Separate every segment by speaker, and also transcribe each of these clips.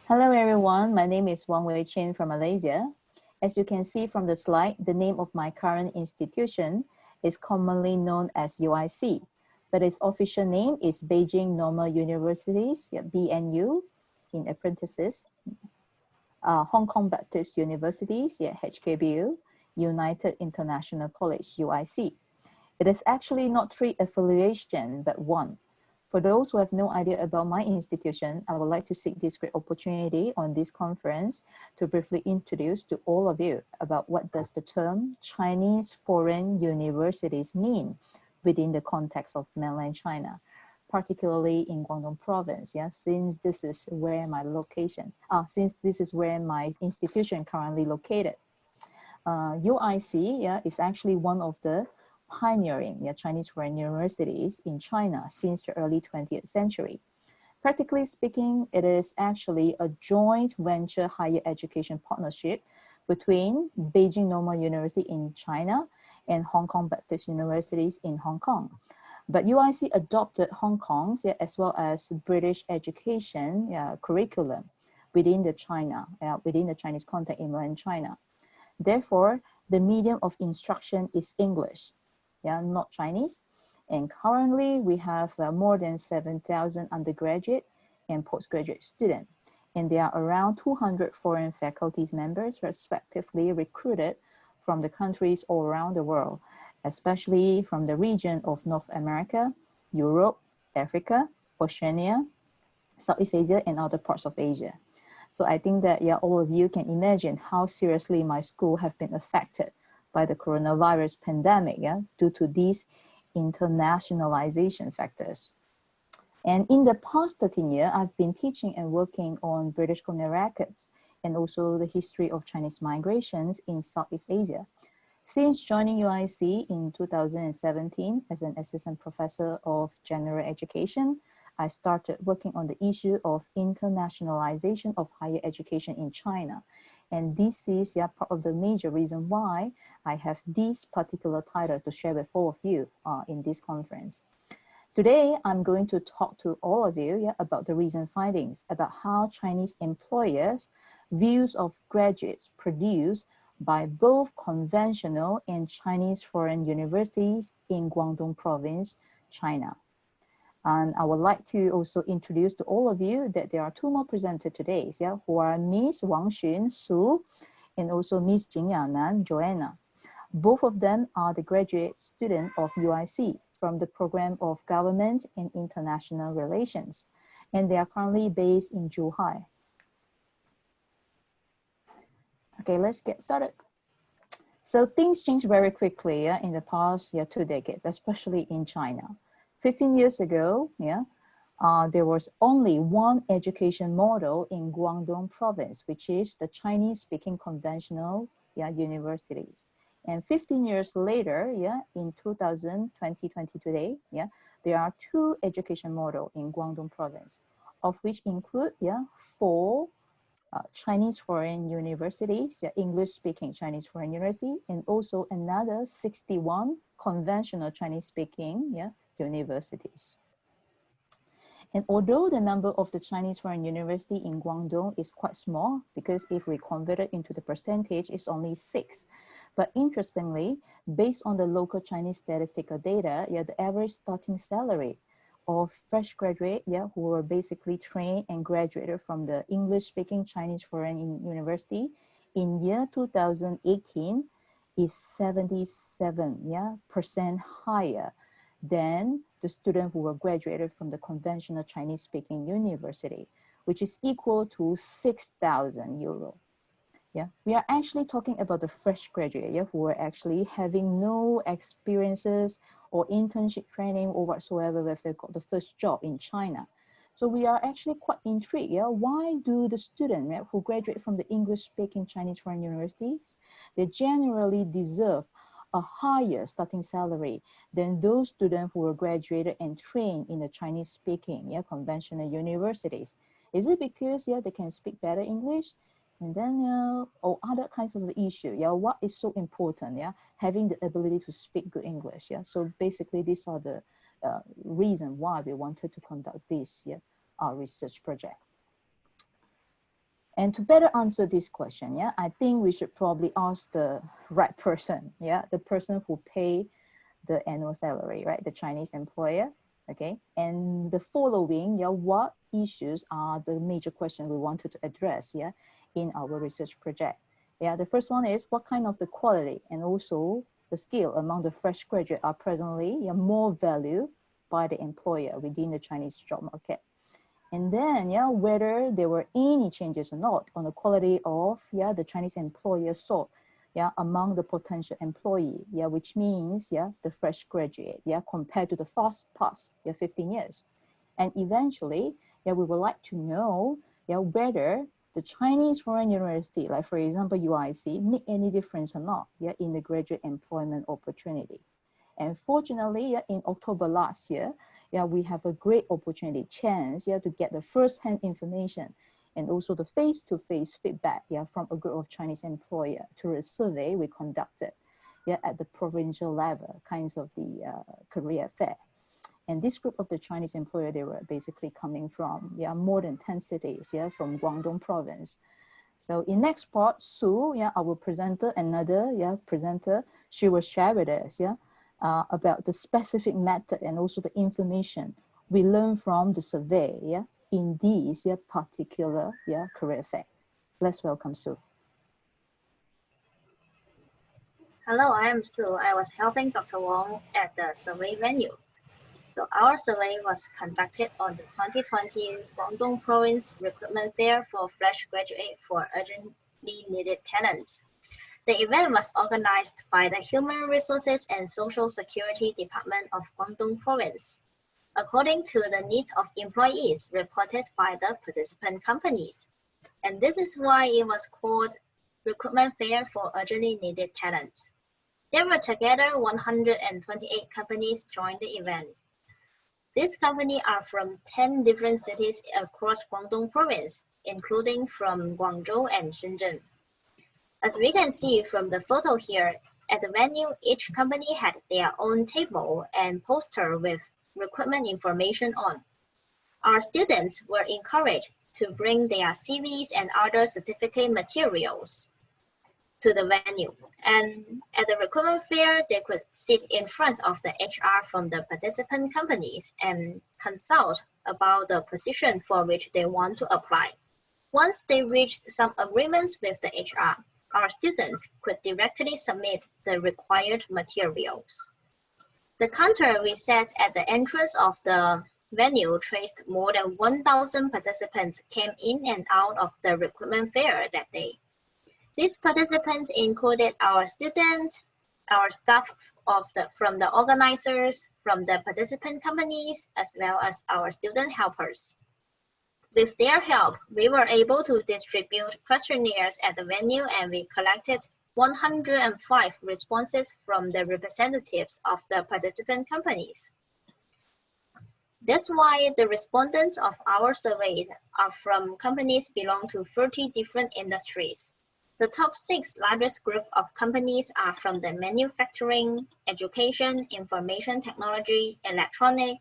Speaker 1: Hello everyone, my name is Wang Wei Chin from Malaysia. As you can see from the slide, the name of my current institution is commonly known as UIC, but its official name is Beijing Normal Universities, BNU, in parentheses, Hong Kong Baptist Universities, HKBU, United International College, UIC. It is actually not three affiliation, but one. For those who have no idea about my institution, I would like to seek this great opportunity on this conference to briefly introduce to all of you about what does the term Chinese foreign universities mean within the context of mainland China, particularly in Guangdong Province, since this is where my institution currently located. UIC is actually one of the pioneering Chinese foreign universities in China since the early 20th century. Practically speaking, it is actually a joint venture higher education partnership between Beijing Normal University in China and Hong Kong Baptist Universities in Hong Kong. But UIC adopted Hong Kong's as well as British education curriculum within the Chinese context in mainland China. Therefore, the medium of instruction is English, not Chinese. And currently, we have more than 7,000 undergraduate and postgraduate students. And there are around 200 foreign faculty members respectively recruited from the countries all around the world, especially from the region of North America, Europe, Africa, Oceania, Southeast Asia, and other parts of Asia. So I think that all of you can imagine how seriously my school have been affected by the coronavirus pandemic due to these internationalization factors. And in the past 13 years, I've been teaching and working on British colonial records and also the history of Chinese migrations in Southeast Asia. Since joining UIC in 2017 as an assistant professor of general education, I started working on the issue of internationalization of higher education in China. And this is part of the major reason why I have this particular title to share with all of you in this conference. Today, I'm going to talk to all of you about the recent findings about how Chinese employers' views of graduates produced by both conventional and Chinese foreign universities in Guangdong Province, China. And I would like to also introduce to all of you that there are two more presenters today, who are Ms. Wang Xun Su and also Ms. Jing Yanan Joanna. Both of them are the graduate student of UIC from the program of Government and International Relations, and they are currently based in Zhuhai. Okay, let's get started. So things changed very quickly in the past 2 decades, especially in China. 15 years ago, there was only one education model in Guangdong Province, which is the Chinese-speaking conventional universities. And 15 years later, in 2020 today, there are two education models in Guangdong Province, of which include 4 Chinese foreign universities, English-speaking Chinese foreign university, and also another 61 conventional Chinese-speaking universities. And although the number of the Chinese foreign university in Guangdong is quite small, because if we convert it into the percentage, it's only 6. But interestingly, based on the local Chinese statistical data, the average starting salary of fresh graduate, who were basically trained and graduated from the English-speaking Chinese foreign university in year 2018 is 77% higher than the students who were graduated from the conventional Chinese-speaking university, which is equal to 6,000 euro. We are actually talking about the fresh graduate who are actually having no experiences or internship training or whatsoever if they got the first job in China. So we are actually quite intrigued. Why do the students who graduate from the English-speaking Chinese foreign universities, they generally deserve a higher starting salary than those students who were graduated and trained in the Chinese-speaking conventional universities? Is it because they can speak better English? And then, or other kinds of the issue, what is so important, having the ability to speak good English, So basically, these are the reason why we wanted to conduct this research project. And to better answer this question, yeah, I think we should probably ask the right person, yeah, the person who pay the annual salary, right, the Chinese employer, okay? And the following, yeah, what issues are the major questions we wanted to address, yeah, in our research project? Yeah, the first one is what kind of the quality and also the skill among the fresh graduate are presently, yeah, more valued by the employer within the Chinese job market. And then, yeah, whether there were any changes or not on the quality of, yeah, the Chinese employer sought, yeah, among the potential employee, yeah, which means, yeah, the fresh graduate, yeah, compared to the past, yeah, 15 years. And eventually, yeah, we would like to know, yeah, whether the Chinese foreign university, like for example, UIC, make any difference or not, yeah, in the graduate employment opportunity. And fortunately, yeah, in October last year, yeah, we have a great opportunity, chance, yeah, to get the first-hand information and also the face-to-face feedback, yeah, from a group of Chinese employer through a survey we conducted, yeah, at the provincial level, kinds of the career fair. And this group of the Chinese employer, they were basically coming from, yeah, more than 10 cities, yeah, from Guangdong Province. So in next part, Sue, yeah, our presenter, another, yeah, presenter, she will share with us, yeah, about the specific method and also the information we learn from the survey, yeah, in these, yeah, particular, yeah, career fair. Let's welcome Sue.
Speaker 2: Hello, I am Sue. I was helping Dr. Wong at the survey venue. So our survey was conducted on the 2020 Guangdong Province Recruitment Fair for fresh graduate for urgently needed talents. The event was organized by the Human Resources and Social Security Department of Guangdong Province, according to the needs of employees reported by the participant companies. And this is why it was called Recruitment Fair for Urgently Needed Talents. There were together 128 companies joined the event. These companies are from 10 different cities across Guangdong Province, including from Guangzhou and Shenzhen. As we can see from the photo here, at the venue, each company had their own table and poster with recruitment information on. Our students were encouraged to bring their CVs and other certificate materials to the venue. And at the recruitment fair, they could sit in front of the HR from the participant companies and consult about the position for which they want to apply. Once they reached some agreements with the HR, our students could directly submit the required materials. The counter we set at the entrance of the venue traced more than 1,000 participants came in and out of the recruitment fair that day. These participants included our students, our staff from the organizers, from the participant companies, as well as our student helpers. With their help, we were able to distribute questionnaires at the venue, and we collected 105 responses from the representatives of the participant companies. That's why the respondents of our survey are from companies belong to 30 different industries. The top 6 largest group of companies are from the manufacturing, education, information technology, electronic,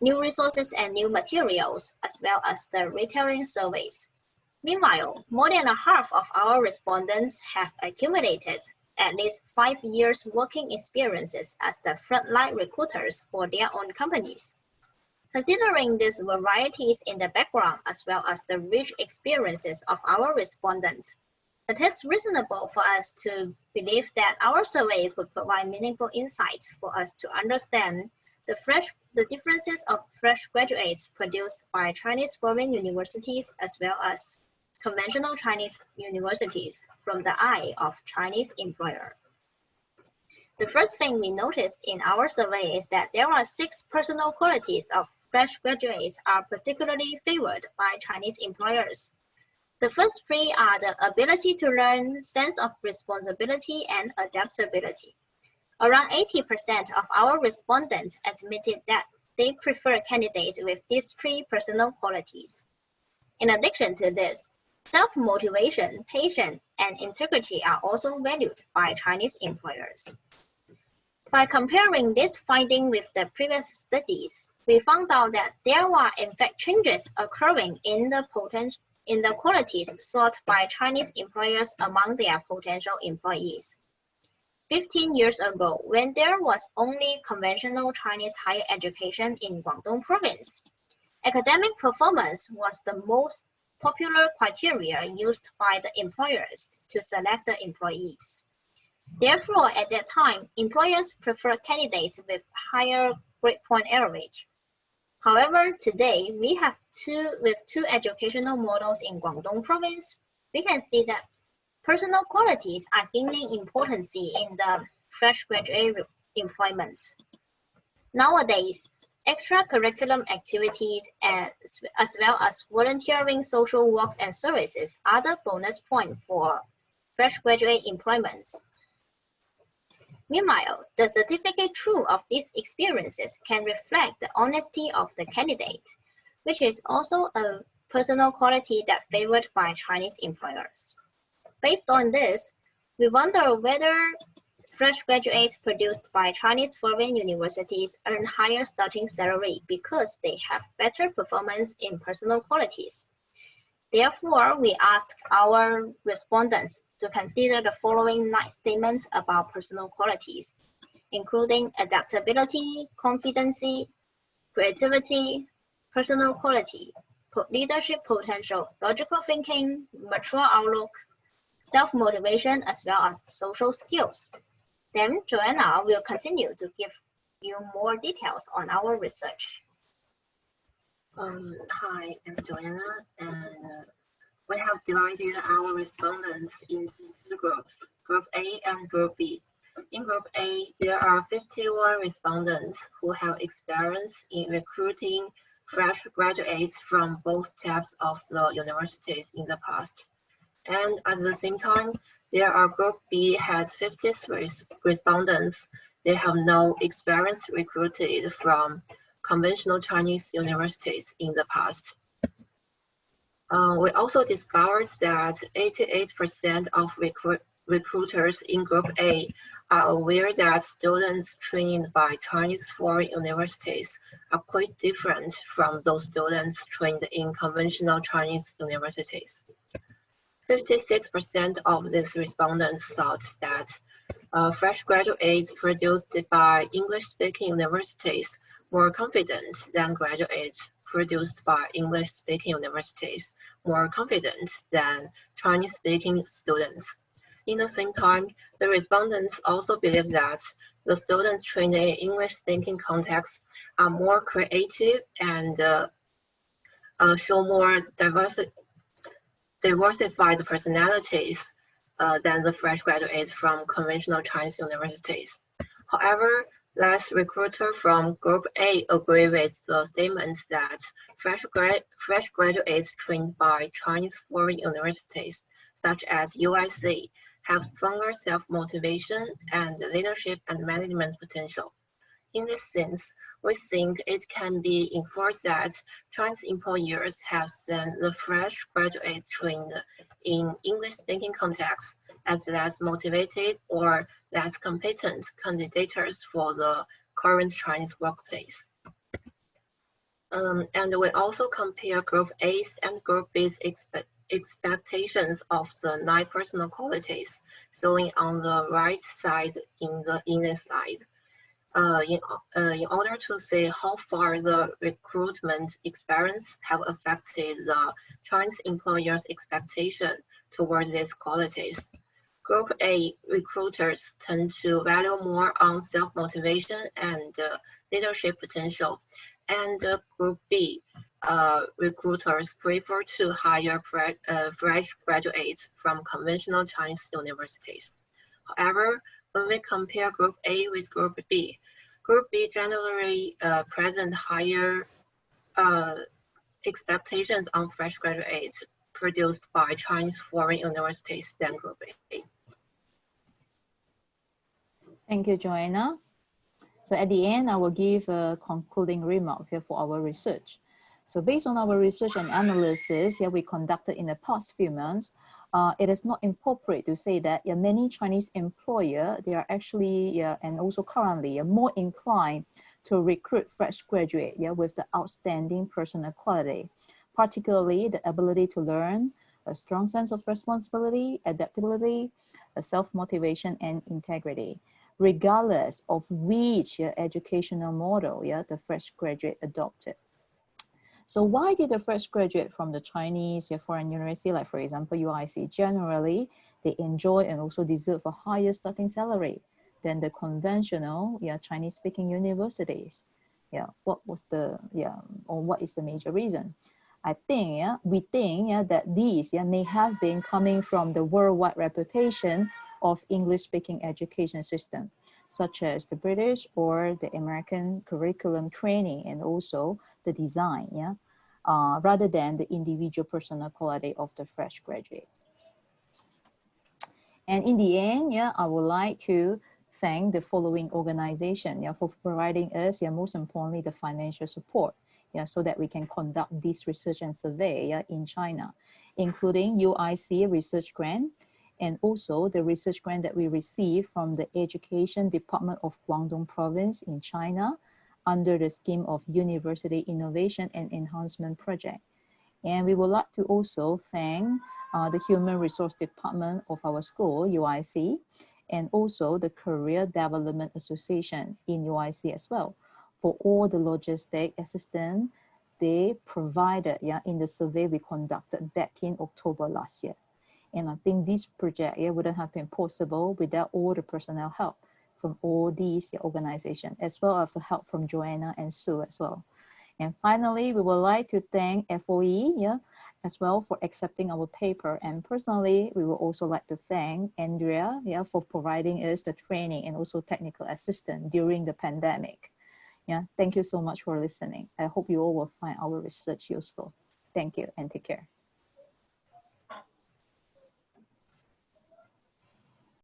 Speaker 2: new resources and new materials, as well as the retailing surveys. Meanwhile, more than a half of our respondents have accumulated at least 5 years working experiences as the frontline recruiters for their own companies. Considering these varieties in the background as well as the rich experiences of our respondents, it is reasonable for us to believe that our survey could provide meaningful insights for us to understand the differences of fresh graduates produced by Chinese foreign universities as well as conventional Chinese universities from the eye of Chinese employer. The first thing we noticed in our survey is that there are 6 personal qualities of fresh graduates are particularly favored by Chinese employers. The first 3 are the ability to learn, sense of responsibility, and adaptability. Around 80% of our respondents admitted that they prefer candidates with these 3 personal qualities. In addition to this, self-motivation, patience, and integrity are also valued by Chinese employers. By comparing this finding with the previous studies, we found out that there were in fact changes occurring in the in the qualities sought by Chinese employers among their potential employees. 15 years ago, when there was only conventional Chinese higher education in Guangdong Province, academic performance was the most popular criteria used by the employers to select the employees. Therefore, at that time, employers preferred candidates with higher grade point average. However, today, with two educational models in Guangdong Province, we can see that personal qualities are gaining importance in the fresh graduate employment. Nowadays, extracurriculum activities as well as volunteering social works and services are the bonus point for fresh graduate employments. Meanwhile, the certificate truth of these experiences can reflect the honesty of the candidate, which is also a personal quality that favored by Chinese employers. Based on this, we wonder whether fresh graduates produced by Chinese foreign universities earn higher starting salary because they have better performance in personal qualities. Therefore, we asked our respondents to consider the following 9 statements about personal qualities, including adaptability, competency, creativity, personal quality, leadership potential, logical thinking, mature outlook, self-motivation, as well as social skills. Then Joanna will continue to give you more details on our research.
Speaker 3: Hi, I'm Joanna, and we have divided our respondents into 2 groups, Group A and Group B. In Group A, there are 51 respondents who have experience in recruiting fresh graduates from both types of the universities in the past. And at the same time, there are Group B has 53 respondents. They have no experience recruited from conventional Chinese universities in the past. We also discovered that 88% of recruiters in Group A are aware that students trained by Chinese foreign universities are quite different from those students trained in conventional Chinese universities. 56% of these respondents thought that fresh graduates produced by English-speaking universities more confident than graduates produced by English-speaking universities more confident than Chinese-speaking students. In the same time, the respondents also believe that the students trained in English-speaking contexts are more creative and show more diversified personalities than the fresh graduates from conventional Chinese universities. However, last recruiter from Group A agree with the statement that fresh graduates trained by Chinese foreign universities, such as UIC, have stronger self-motivation and leadership and management potential. In this sense, we think it can be inferred that Chinese employers have seen the fresh graduates trained in English-speaking contexts as less motivated or less competent candidates for the current Chinese workplace. And we also compare Group A's and Group B's expectations of the 9 personal qualities, showing on the right side in this slide. In order to see how far the recruitment experience have affected the Chinese employers' expectation towards these qualities. Group A recruiters tend to value more on self-motivation and leadership potential, and Group B recruiters prefer to hire fresh graduates from conventional Chinese universities. However, when we compare Group A with Group B generally present higher expectations on fresh graduates produced by Chinese foreign universities than Group A.
Speaker 1: Thank you, Joanna. So at the end, I will give a concluding remark for our research. So based on our research and analysis we conducted in the past few months, it is not appropriate to say that many Chinese employers, they are actually and also currently more inclined to recruit fresh graduates with the outstanding personal quality, particularly the ability to learn, a strong sense of responsibility, adaptability, a self-motivation, and integrity, regardless of which educational model the fresh graduate adopted. So why did the fresh graduate from the Chinese foreign university, like for example UIC, generally they enjoy and also deserve a higher starting salary than the conventional Chinese-speaking universities? What was the or what is the major reason? I think we think that these may have been coming from the worldwide reputation of English-speaking education system, such as the British or the American curriculum training, and also the design, rather than the individual personal quality of the fresh graduate. And in the end, I would like to thank the following organization for providing us, most importantly, the financial support, so that we can conduct this research and survey in China, including UIC research grant, and also the research grant that we received from the Education Department of Guangdong Province in China under the scheme of University Innovation and Enhancement Project. And we would like to also thank the Human Resource Department of our school, UIC, and also the Career Development Association in UIC as well, for all the logistic assistance they provided in the survey we conducted back in October last year. And I think this project wouldn't have been possible without all the personnel help from all these organizations, as well as the help from Joanna and Sue as well. And finally, we would like to thank FOE as well for accepting our paper. And personally, we would also like to thank Andrea for providing us the training and also technical assistance during the pandemic. Thank you so much for listening. I hope you all will find our research useful. Thank you and take care.